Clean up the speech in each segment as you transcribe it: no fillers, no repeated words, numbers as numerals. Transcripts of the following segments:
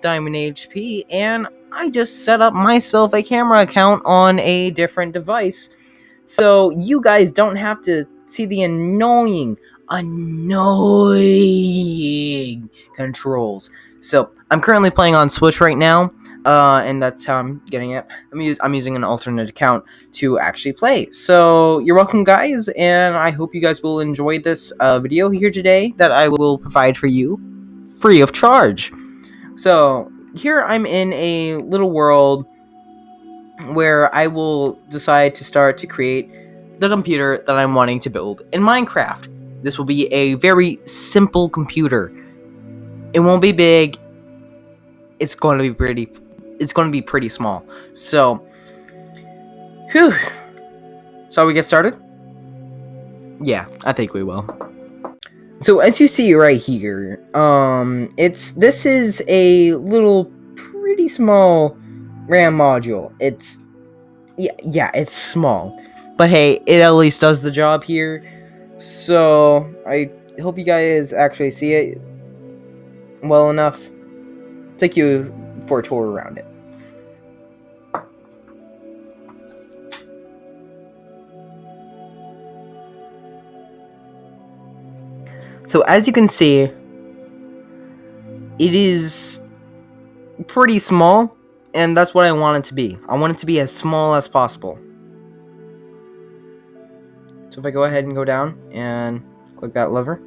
Diamond HP, and I just set up myself a camera account on a different device, so you guys don't have to see the annoying controls. So I'm currently playing on Switch right now, and that's how I'm getting it. I'm using an alternate account to actually play. So you're welcome, guys, and I hope you guys will enjoy this video here today that I will provide for you free of charge. So here I'm in a little world where I will decide to start to create the computer that I'm wanting to build in Minecraft. This will be a very simple computer. It won't be big. It's going to be pretty small. So, whew. Shall we get started? Yeah, I think we will. So as you see right here, this is a little pretty small RAM module. It's small, but hey, it at least does the job here. So I hope you guys actually see it well enough. Take you for a tour around it. So as you can see, it is pretty small, and that's what I want it to be. I want it to be as small as possible. So if I go ahead and go down and click that lever,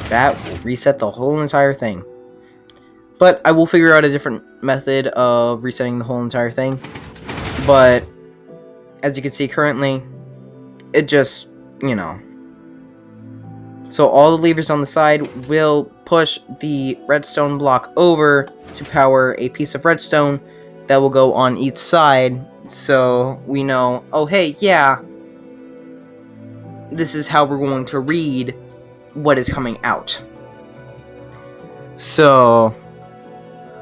that will reset the whole entire thing. But I will figure out a different method of resetting the whole entire thing. But as you can see currently, it just, So all the levers on the side will push the redstone block over to power a piece of redstone that will go on each side. So we know, oh hey, yeah, this is how we're going to read what is coming out. So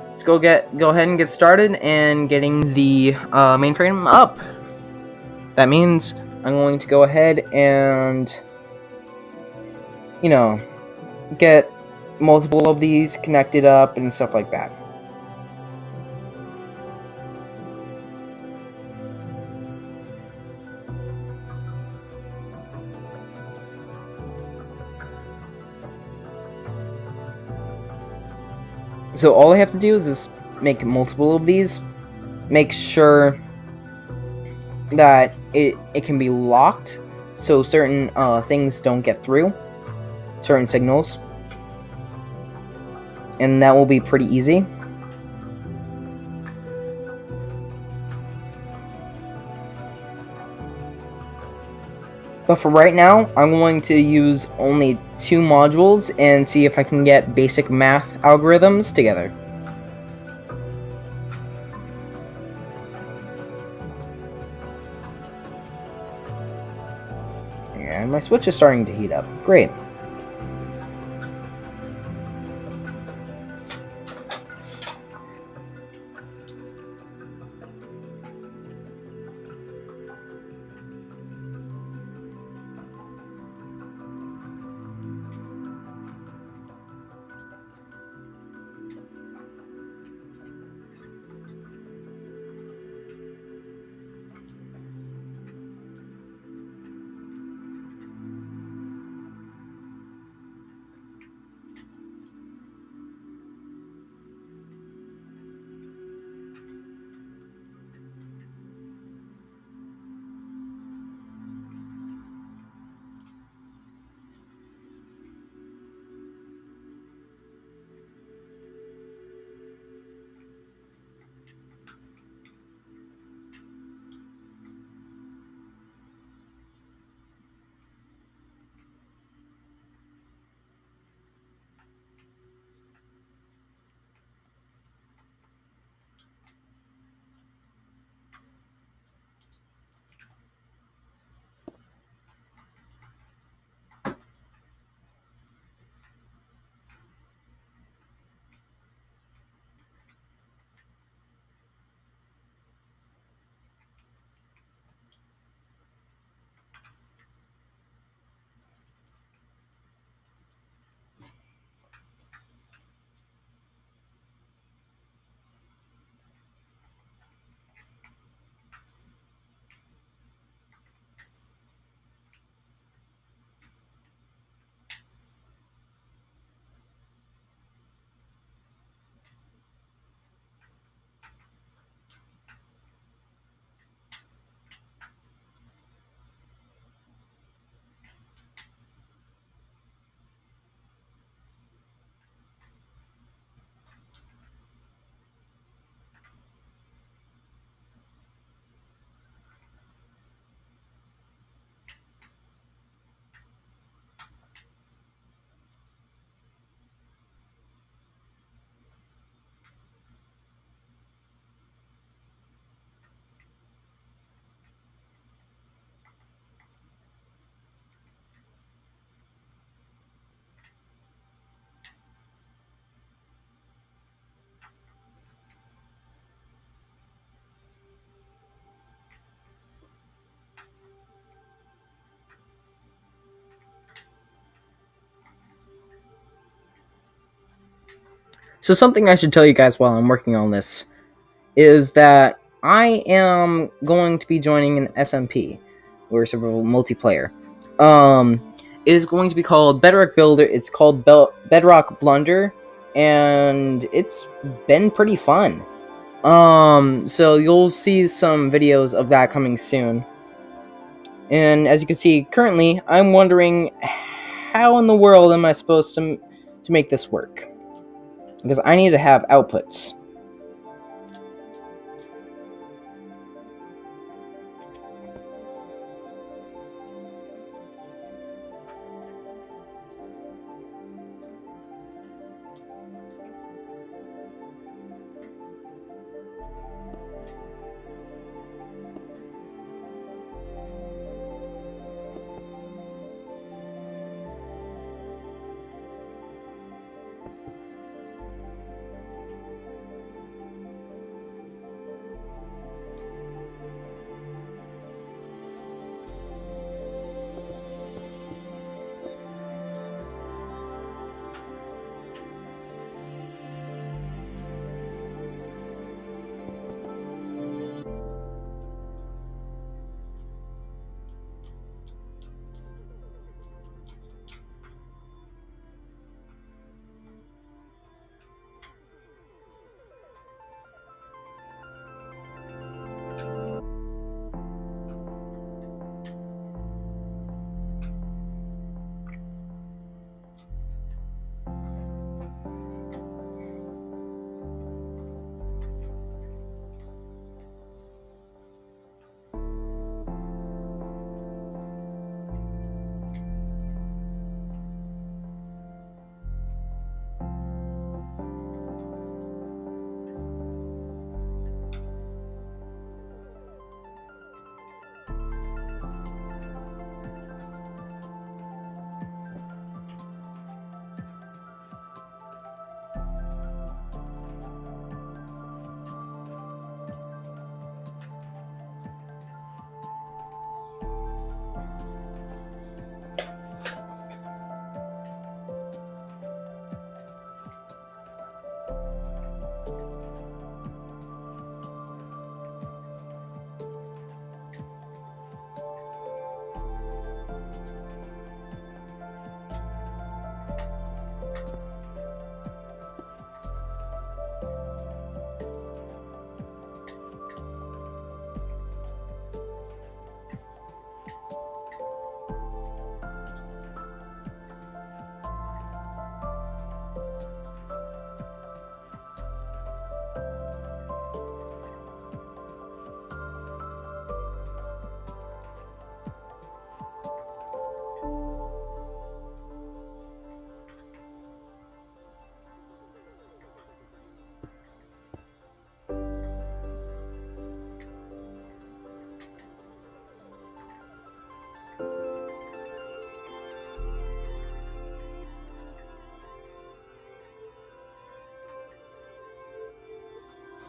let's go ahead and get started and getting the mainframe up. That means I'm going to go ahead and get multiple of these connected up and stuff like that. So all I have to do is just make multiple of these. Make sure that it can be locked so certain things don't get through. Certain signals. And that will be pretty easy. But for right now, I'm going to use only 2 modules and see if I can get basic math algorithms together. And my Switch is starting to heat up. Great. So something I should tell you guys while I'm working on this is that I am going to be joining an SMP, or several multiplayer. It is going to be called Bedrock Builder. It's called Bedrock Blunder, and it's been pretty fun. So you'll see some videos of that coming soon. And as you can see, currently, I'm wondering how in the world am I supposed to make this work? Because I need to have outputs.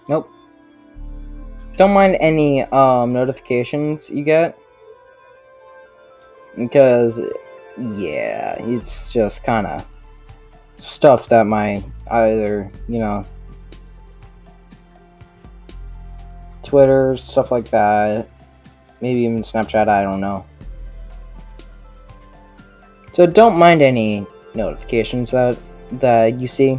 Nope. Don't mind any notifications you get, because yeah, it's just kind of stuff that might either, Twitter, stuff like that, maybe even Snapchat, I don't know. So don't mind any notifications that you see.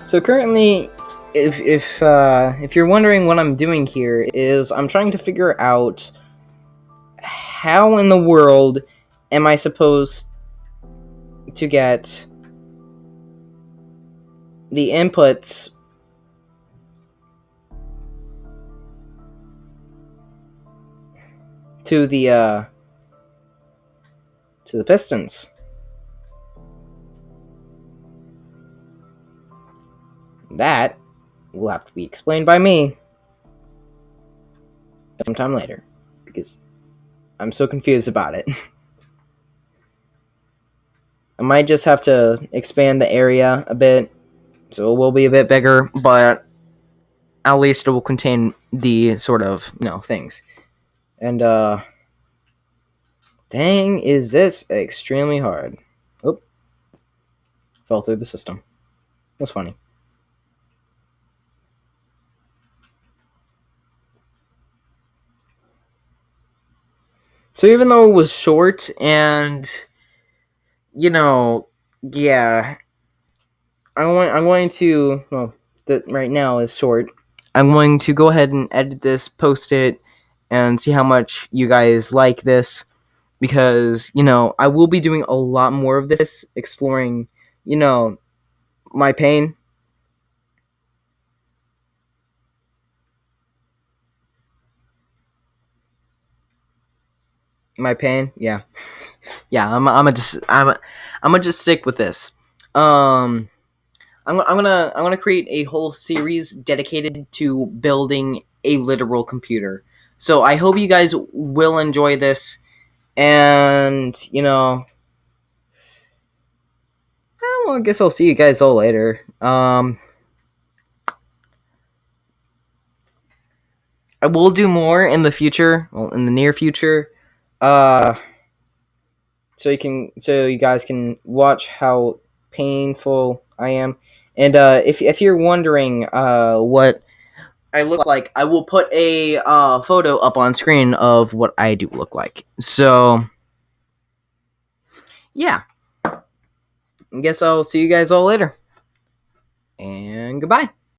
So currently, if you're wondering what I'm doing here, is I'm trying to figure out how in the world am I supposed to get the inputs to the Pistons. That will have to be explained by me sometime later, because I'm so confused about it. I might just have to expand the area a bit, so it will be a bit bigger, but at least it will contain the sort of, things. And, dang, is this extremely hard. Oop. Fell through the system. That's funny. So even though it was short and, yeah, I'm going to, well, that right now is short. I'm going to go ahead and edit this, post it, and see how much you guys like this, because, I will be doing a lot more of this, exploring, my pain. My pain, yeah. Yeah, I'm gonna just stick with this. Um, I'm gonna create a whole series dedicated to building a literal computer. So I hope you guys will enjoy this, and well, I guess I'll see you guys all later. I will do more in the future, well, in the near future. Uh, so you guys can watch how painful I am. And if you're wondering what I look like, I will put a photo up on screen of what I do look like. So yeah, I guess I'll see you guys all later. And goodbye.